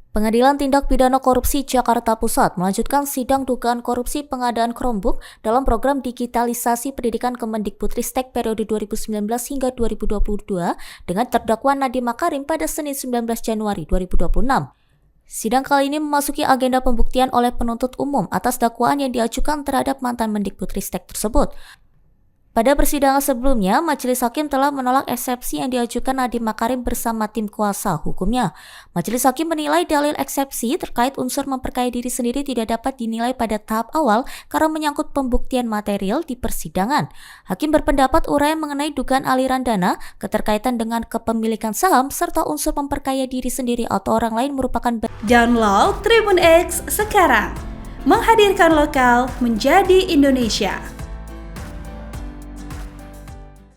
Pengadilan Tindak Pidana Korupsi Jakarta Pusat melanjutkan sidang dugaan korupsi pengadaan Chromebook dalam program digitalisasi pendidikan Kemendikbudristek periode 2019 hingga 2022 dengan terdakwa Nadiem Makarim pada Senin 19 Januari 2026. Sidang kali ini memasuki agenda pembuktian oleh penuntut umum atas dakwaan yang diajukan terhadap mantan Mendikbudristek tersebut. Pada persidangan sebelumnya, Majelis Hakim telah menolak eksepsi yang diajukan Nadiem Makarim bersama tim kuasa hukumnya. Majelis Hakim menilai dalil eksepsi terkait unsur memperkaya diri sendiri tidak dapat dinilai pada tahap awal karena menyangkut pembuktian material di persidangan. Hakim berpendapat uraian mengenai dugaan aliran dana, keterkaitan dengan kepemilikan saham, serta unsur memperkaya diri sendiri atau orang lain merupakan Download Tribun X sekarang, menghadirkan lokal menjadi Indonesia.